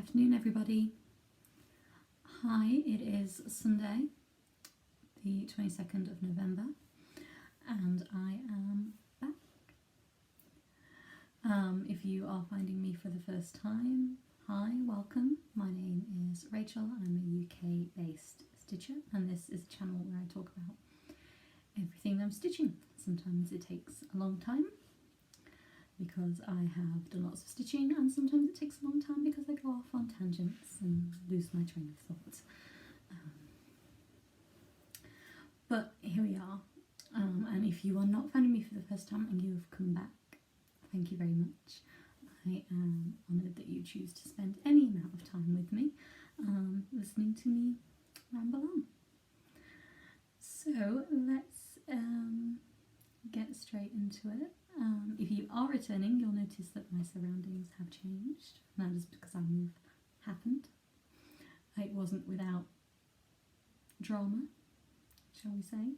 afternoon, everybody. Hi, it is Sunday, the 22nd of November, and I am back. If you are finding me for the first time, hi, welcome. My name is Rachel. I'm a UK-based stitcher, and this is a channel where I talk about everything I'm stitching. Sometimes it takes a long time because I have done lots of stitching, and sometimes it takes a long time because I go off on tangents and lose my train of thought. But here we are, and if you are not finding me for the first time and you have come back, thank you very much. I am honoured that you choose to spend any amount of time with me, listening to me ramble on. So let's get straight into it. If you are returning, you'll notice that my surroundings have changed. That is because our move happened. It wasn't without drama, shall we say,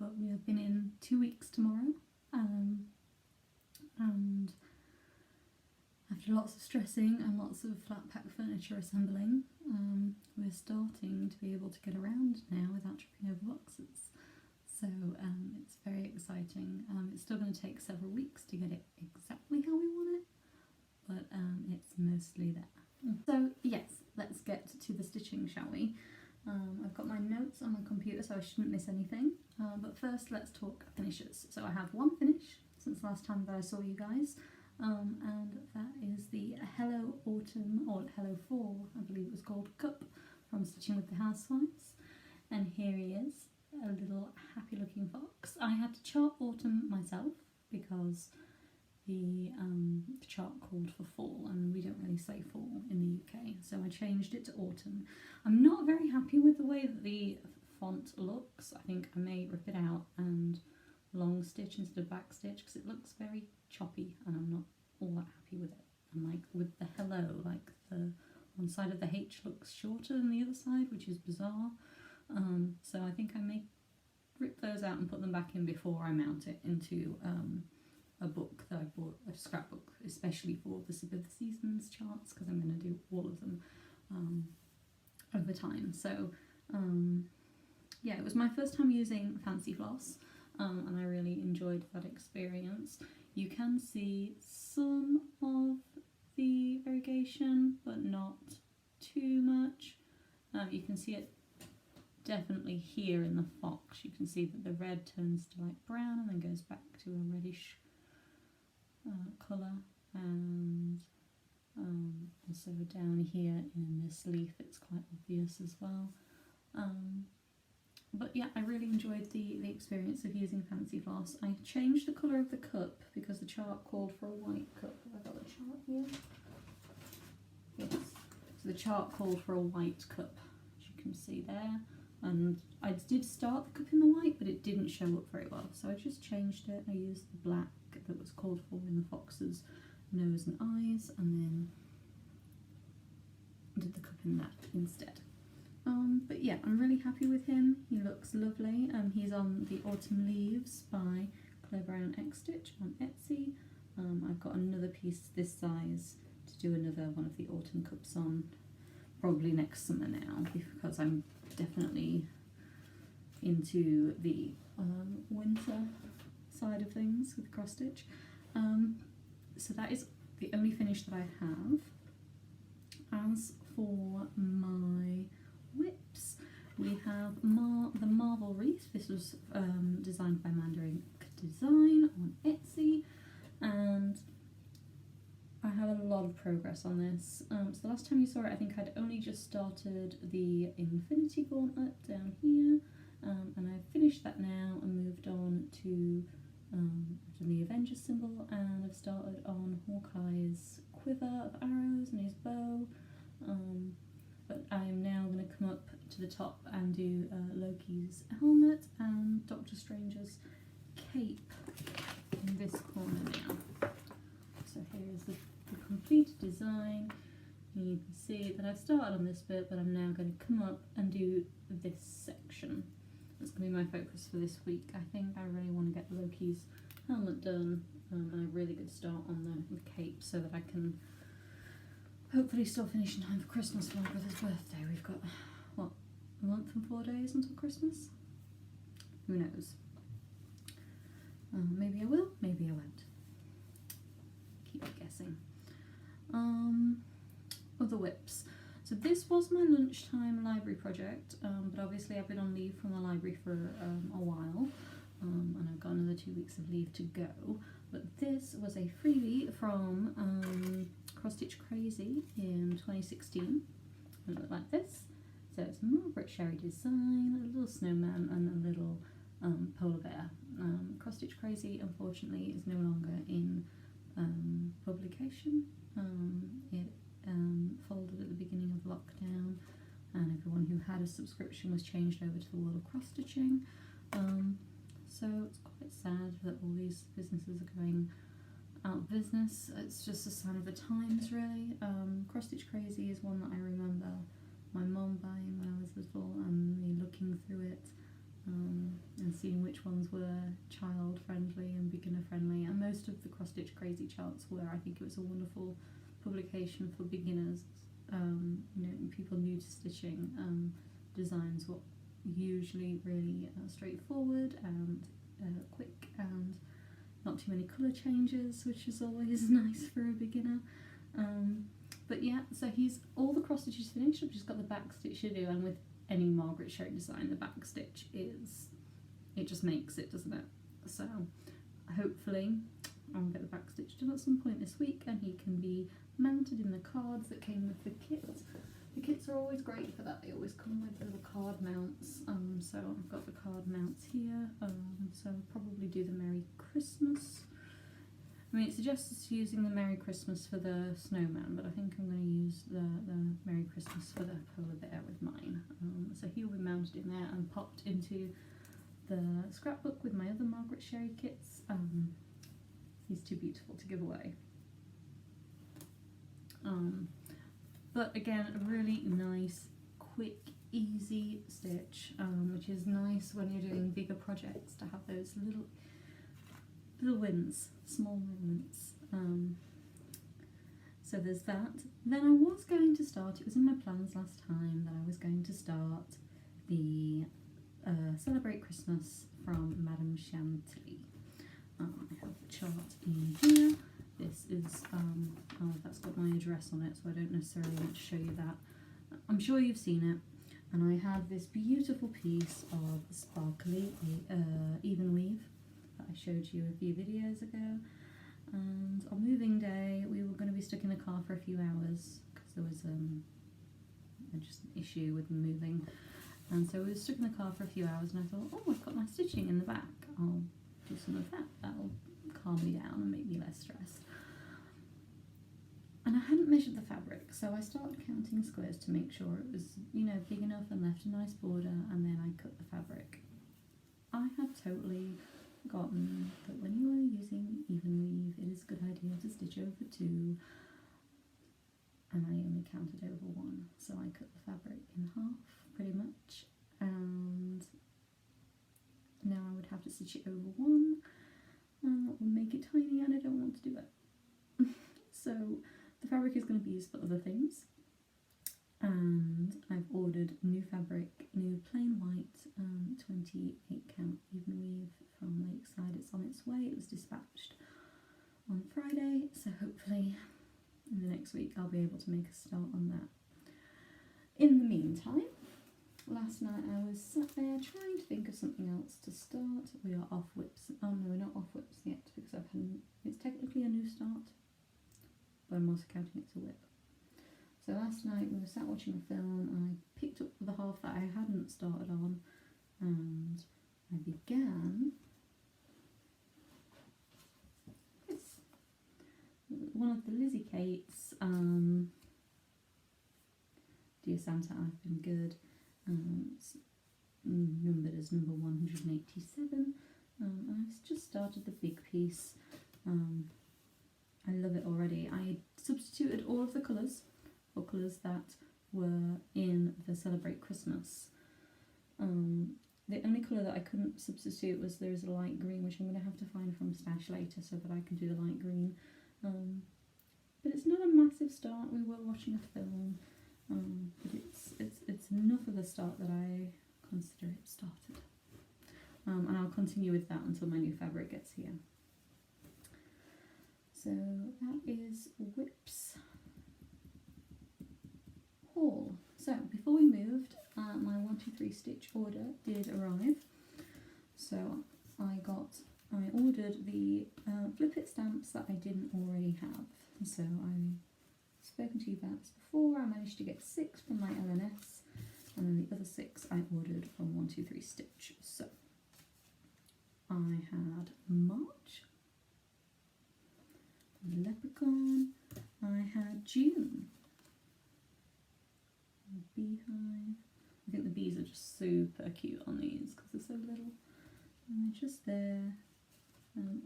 but we have been in 2 weeks tomorrow, and after lots of stressing and lots of flat pack furniture assembling, we're starting to be able to get around now without tripping over boxes. So it's very exciting. It's still going to take several weeks to get it exactly how we want it, but it's mostly there. So yes, let's get to the stitching, shall we? I've got my notes on my computer, so I shouldn't miss anything. But first, let's talk finishes. So I have one finish since last time that I saw you guys, and that is the Hello Autumn, or Hello Fall, I believe it was called, cup from Stitching with the Housewives. And here he is, a little happy looking fox. I had to chart autumn myself because the chart called for fall, and we don't really say fall in the UK, so I changed it to autumn. I'm not very happy with the way that the font looks. I think I may rip it out and long stitch instead of back stitch because it looks very choppy and I'm not all that happy with it. And like with the hello, like the one side of the H looks shorter than the other side, which is bizarre. So I think I may rip those out and put them back in before I mount it into a book that I bought, a scrapbook, especially for the Sip of the Seasons charts, because I'm going to do all of them over time. So yeah, it was my first time using Fancy Floss, and I really enjoyed that experience. You can see some of the variegation, but not too much. You can see it definitely here in the fox. You can see that the red turns to like brown and then goes back to a reddish colour, and also down here in this leaf it's quite obvious as well. But yeah, I really enjoyed the experience of using Fancy Floss. I changed the colour of the cup because the chart called for a white cup. Have I got the chart here? Yes. So the chart called for a white cup, as you can see there. And I did start the cup in the white, but it didn't show up very well. So I just changed it. I used the black that was called for in the fox's nose and eyes, and then did the cup in that instead. But yeah, I'm really happy with him. He looks lovely. He's on the Autumn Leaves by Claire Brown X Stitch on Etsy. I've got another piece this size to do another one of the autumn cups on, probably next summer now, because I'm definitely into the winter side of things with cross stitch. So that is the only finish that I have. As for my whips, we have the Marvel Wreath. This was designed by Mandarin Design on Etsy, and I have a lot of progress on this. So the last time you saw it, I think I'd only just started the Infinity Gauntlet down here, and I've finished that now and moved on to I've done the Avengers symbol, and I've started on Hawkeye's quiver of arrows and his bow. But I am now going to come up to the top and do Loki's helmet and Doctor Strange's cape in this corner now. So here is the complete design. You can see that I've started on this bit, but I'm now going to come up and do this section. That's going to be my focus for this week. I think I really want to get Loki's helmet done, and a really good start on the cape so that I can hopefully still finish in time for Christmas for my brother's birthday. We've got, what, a month and 4 days until Christmas? Who knows? Maybe I will, maybe I won't. Keep guessing. Other whips. So this was my lunchtime library project, but obviously I've been on leave from the library for a while, and I've got another 2 weeks of leave to go. But this was a freebie from Cross Stitch Crazy in 2016. It looked like this. So it's Margaret Sherry design, a little snowman and a little polar bear. Cross Stitch Crazy unfortunately is no longer in publication. It folded at the beginning of lockdown, and everyone who had a subscription was changed over to the world of cross stitching. So it's quite sad that all these businesses are going out of business. It's just a sign of the times, really. Cross Stitch Crazy is one that I remember my mum buying when I was little, and me looking through it and seeing which ones were child friendly and beginner friendly, and most of the Cross Stitch Crazy charts were. I think it was a wonderful publication for beginners, you know, people new to stitching. Designs were usually really straightforward and quick, and not too many colour changes, which is always nice for a beginner. But yeah, so all the cross stitches finished. I've just got the back stitch to do, and with any Margaret Sherry design, the back stitch it just makes it, doesn't it? So hopefully I'll get the back stitch done at some point this week, and he can be mounted in the cards that came with the kit. The kits are always great for that. They always come with little card mounts. So I've got the card mounts here. So I'll probably do the Merry Christmas. I mean, it suggests using the Merry Christmas for the snowman, but I think I'm going to use the Merry Christmas for the polar bear with mine. So he'll be mounted in there and popped into the scrapbook with my other Margaret Sherry kits. He's too beautiful to give away. But again, a really nice, quick, easy stitch, which is nice when you're doing bigger projects to have those little wins, small moments. So there's that. Then I was going to start, it was in my plans last time that I was going to start the Celebrate Christmas from Madame Chantilly. I have the chart in here. This is, that's got my address on it, so I don't necessarily want to show you that. I'm sure you've seen it. And I had this beautiful piece of sparkly even weave that I showed you a few videos ago. And on moving day, we were going to be stuck in a car for a few hours because there was just an issue with moving. And so we were stuck in the car for a few hours, and I thought, oh, I've got my stitching in the back. I'll do some of that. That'll calm me down and make me less stressed. And I hadn't measured the fabric, so I started counting squares to make sure it was, you know, big enough and left a nice border, and then I cut the fabric. I had totally forgotten that when you are using even weave, it is a good idea to stitch over 2, and I only counted over 1, so I cut the fabric in half, pretty much, and now I would have to stitch it over 1, and that would make it tiny, and I don't want to do it. So the fabric is going to be used for other things, and I've ordered new fabric, new plain white 28 count even weave from Lakeside. It's on its way. It was dispatched on Friday, so hopefully in the next week I'll be able to make a start on that. In the meantime, last night I was sat there trying to think of something else to start. We are off whips. Oh no, we're not off whips yet because it's technically a new start, but I'm also counting it's a whip. So last night we were sat watching a film, and I picked up the half that I hadn't started on, and I began this. One of the Lizzie Kate's Dear Santa, I've Been Good. It's numbered as number 187, and I've just started the big piece. I love it already. I substituted all of the colours, or colours that were in the Celebrate Christmas. The only colour that I couldn't substitute was there's a light green, which I'm going to have to find from stash later so that I can do the light green. but it's not a massive start. We were watching a film, but it's enough of a start that I consider it started. And I'll continue with that until my new fabric gets here. So that is Whip's haul. So before we moved, my 123 stitch order did arrive. So I ordered the Flip It stamps that I didn't already have. So I've spoken to you about this before. I managed to get 6 from my LNS, and then the other 6 I ordered from 123 Stitch. So I had March, Leprechaun, I had June, Beehive. I think the bees are just super cute on these because they're so little and they're just there.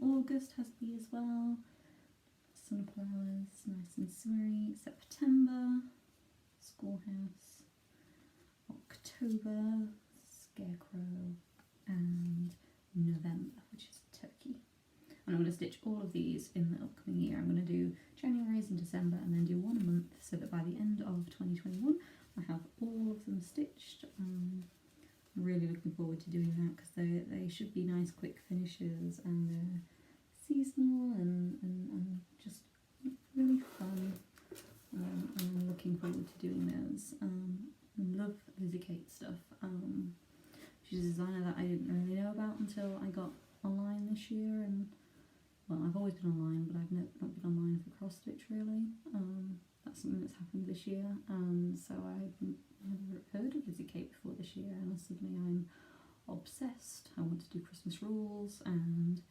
August has bee as well. Sunflowers, nice and summery. September, Schoolhouse. October, Scarecrow, and November, which is Turkey. And I'm going to stitch all of these in the upcoming year. I'm going to do January's in December and then do one a month so that by the end of 2021 I have all of them stitched. I'm really looking forward to doing that because they should be nice quick finishes and they're seasonal and just really fun. I'm looking forward to doing those. I love Lizzie Kate stuff. She's a designer that I didn't really know about until I got online this year, and well, I've always been online, but I've not been online for cross stitch really. That's something that's happened this year, and so I've never heard of Lizzie Kate before this year, and suddenly I'm obsessed. I want to do Christmas rules, and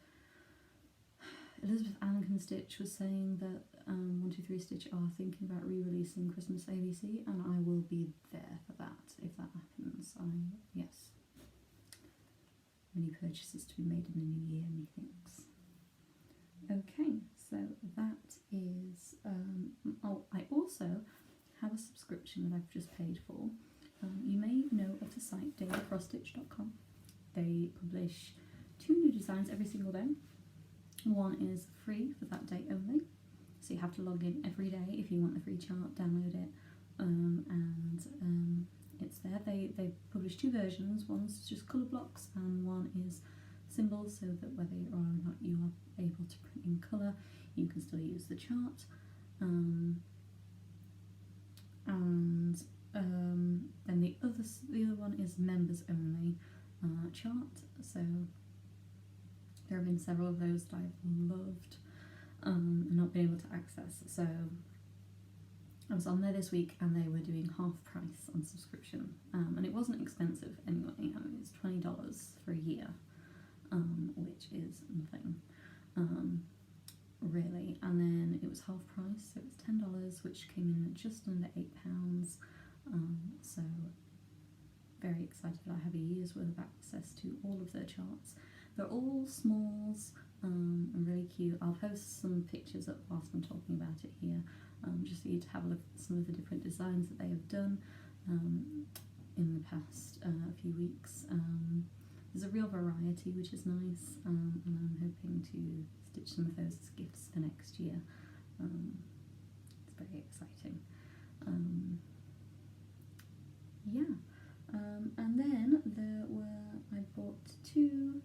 Elizabeth Ankin Stitch was saying that 123 Stitch are thinking about re-releasing Christmas ABC, and I will be there for that if that happens. Yes. Many purchases to be made in the new year, methinks. Okay, so that is. I also have a subscription that I've just paid for. You may know of the site dailycrossstitch.com. They publish 2 new designs every single day. One is free for that day only, so you have to log in every day if you want the free chart, download it, and it's there. They publish 2 versions. One's just colour blocks and one is symbols, so that whether or not you are able to print in colour, you can still use the chart. Then the other one is members only chart. So there have been several of those that I've loved and not been able to access. So I was on there this week and they were doing half price on subscription, and it wasn't expensive anyway. I mean, it's $20 for a year, which is nothing, really. And then it was half price, so it was $10, which came in at just under £8. So very excited that I have a year's worth of access to all of their charts. They're all smalls and really cute. I'll post some pictures up whilst I'm talking about it here, just for you to have a look at some of the different designs that they have done in the past few weeks. There's a real variety, which is nice, and I'm hoping to stitch some of those as gifts for next year. It's very exciting. And then I bought 2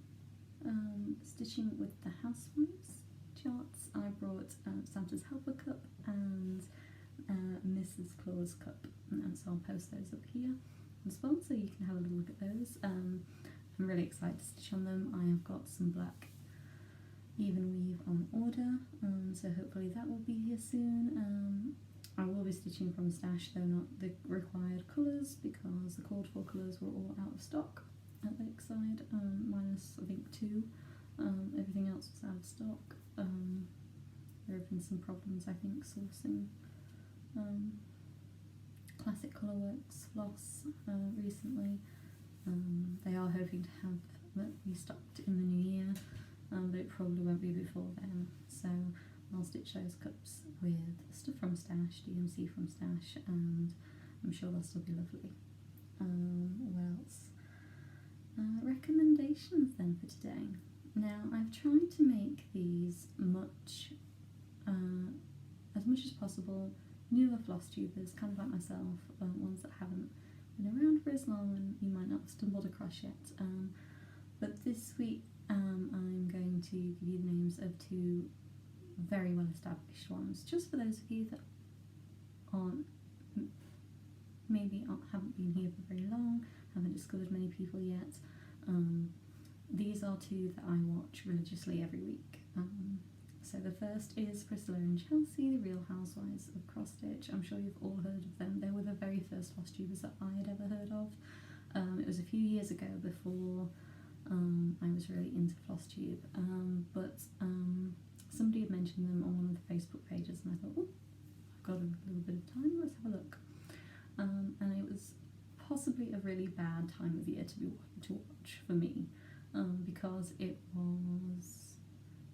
stitching with the housewives charts. I brought Santa's Helper Cup and Mrs. Claus Cup, and so I'll post those up here as well, so you can have a little look at those. I'm really excited to stitch on them. I have got some black even weave on order, so hopefully that will be here soon. I will be stitching from stash, though not the required colours, because the called for colours were all out of stock at Lakeside, minus I think 2. Everything else was out of stock. There have been some problems, I think, sourcing Classic Colourworks floss recently. They are hoping to have that restocked in the new year, but it probably won't be before then. So I'll stitch those cups with stuff from stash, DMC from stash, and I'm sure they'll still be lovely. What else? Recommendations then for today. Now, I've tried to make these much as much as possible, newer floss tubers, kind of like myself, ones that haven't been around for as long and you might not have stumbled across yet. But this week I'm going to give you the names of two very well established ones, just for those of you that haven't been here for very long, haven't discovered many people yet. These are two that I watch religiously every week. So the first is Priscilla and Chelsea, the Real Housewives of Cross-Stitch. I'm sure you've all heard of them. They were the very first floss tubers that I had ever heard of. It was a few years ago, before I was really into Flosstube, but somebody had mentioned them on one of the Facebook pages and I thought, oh, I've got a little bit of time, let's have a look. And it was possibly a really bad time of year to watch for me, because it was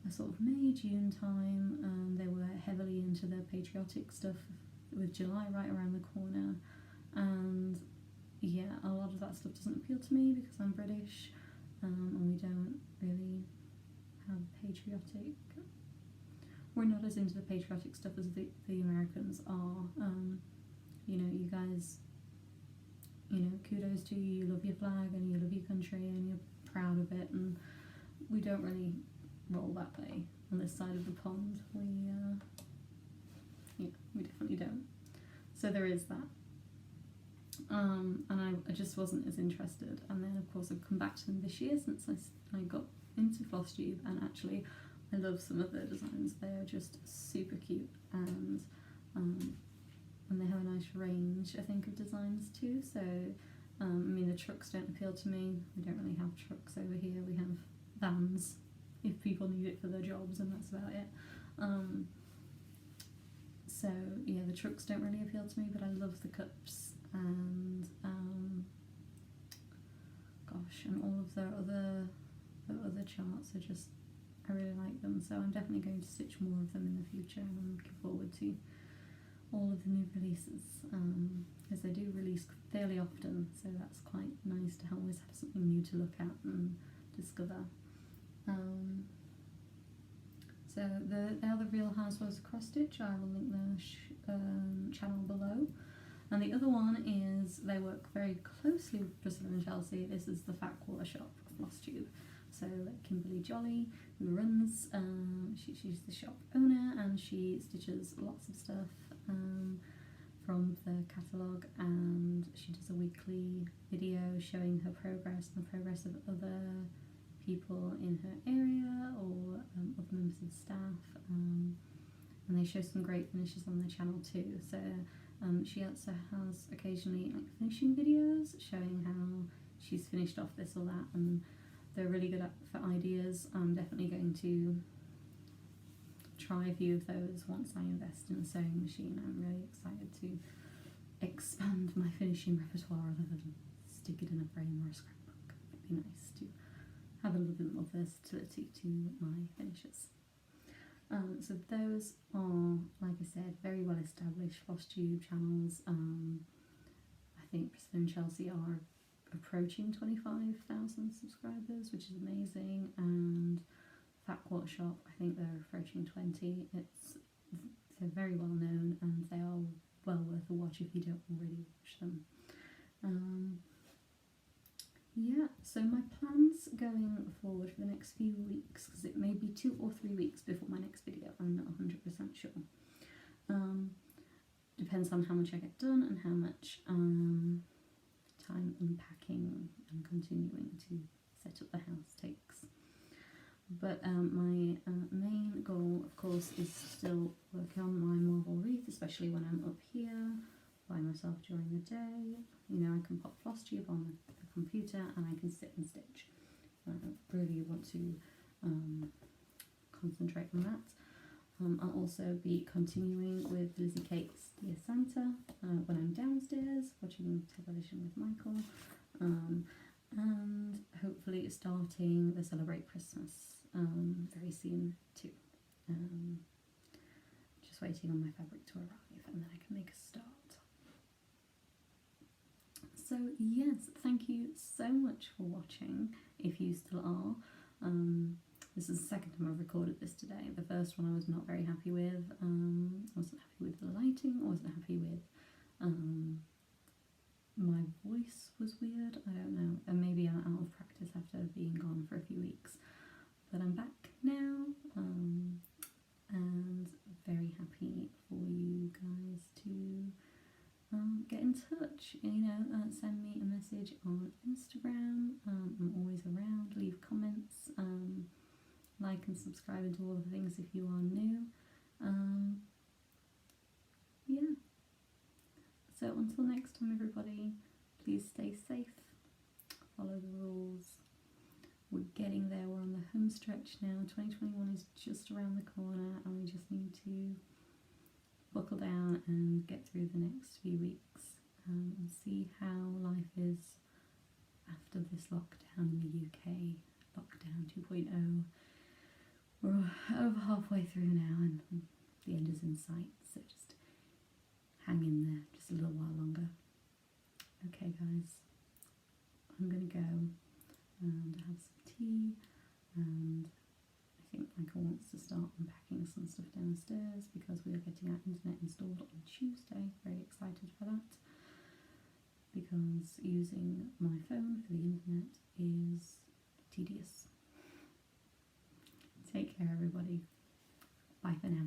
a sort of May, June time, and they were heavily into their patriotic stuff with July right around the corner, and yeah, a lot of that stuff doesn't appeal to me because I'm British, and we don't really have patriotic, we're not as into the patriotic stuff as the Americans are. You know, you guys, you know, kudos to you, you love your flag and you love your country and you're proud of it, and we don't really roll that way on this side of the pond. We definitely don't. So there is that. And I just wasn't as interested, and then of course I've come back to them this year since I got into Flosstube, and actually I love some of their designs. They're just super cute, and they have a nice range, I think, of designs too. So I mean, the trucks don't appeal to me. We don't really have trucks over here. We have vans if people need it for their jobs, and that's about it. So yeah, the trucks don't really appeal to me, but I love the cups, and gosh, and all of their other charts are just, I really like them. So I'm definitely going to stitch more of them in the future, and I'm looking forward to all of the new releases, because they do release fairly often, so that's quite nice to always have something new to look at and discover. So they are the Real Housewives of Cross-Stitch. I will link their channel below. And the other one is, they work very closely with Priscilla and Chelsea. This is the Fat Quarter Shop of Flosstube. So Kimberly Jolly, who runs, she's the shop owner, and she stitches lots of stuff from the catalogue, and she does a weekly video showing her progress and the progress of other people in her area, or other members of staff, and they show some great finishes on their channel too. So she also has occasionally like finishing videos showing how she's finished off this or that, and they're really good for ideas. I'm definitely going to try a few of those once I invest in a sewing machine. I'm really excited to expand my finishing repertoire rather than stick it in a frame or a scrapbook. It'd be nice to have a little bit more versatility to my finishes. So those are, like I said, very well established Flosstube channels. I think Priscilla and Chelsea are approaching 25,000 subscribers, which is amazing, and Fat Quarter Shop, I think they're approaching 20. They're very well known, and they are well worth a watch if you don't already watch them. Yeah, so my plans going forward for the next few weeks, because it may be 2 or 3 weeks before my next video, I'm not 100% sure. Depends on how much I get done and how much time unpacking and continuing to set up the house takes. But my main goal, of course, is still working on my marble wreath, especially when I'm up here by myself during the day. You know, I can pop Flosstube on the computer and I can sit and stitch. I really want to concentrate on that. I'll also be continuing with Lizzie Kate's Dear Santa when I'm downstairs watching television with Michael, and hopefully starting the Celebrate Christmas very soon too. Just waiting on my fabric to arrive and then I can make a start. So yes, thank you so much for watching, if you still are. This is the second time I've recorded this today. The first one I was not very happy with. I wasn't happy with the lighting. I wasn't happy with my voice was weird. I don't know. And maybe I'm out of practice after being gone for a few weeks. But I'm back now, and very happy for you guys to get in touch. Send me a message on Instagram. I'm always around. Leave comments. Like and subscribe and do all the things if you are new. Yeah. So until next time, everybody, please stay safe. Follow the rules. We're getting there. We're on the home stretch now. 2021 is just around the corner, and we just need to buckle down and get through the next few weeks and see how life is after this lockdown in the UK. Lockdown 2.0. We're over halfway through now, and the end is in sight, so just hang in there just a little while longer. Okay guys, I'm gonna go and have some tea, and I think Michael wants to start unpacking some stuff downstairs because we are getting our internet installed on Tuesday. Very excited for that, because using my phone for the internet is tedious. Take care everybody. Bye for now.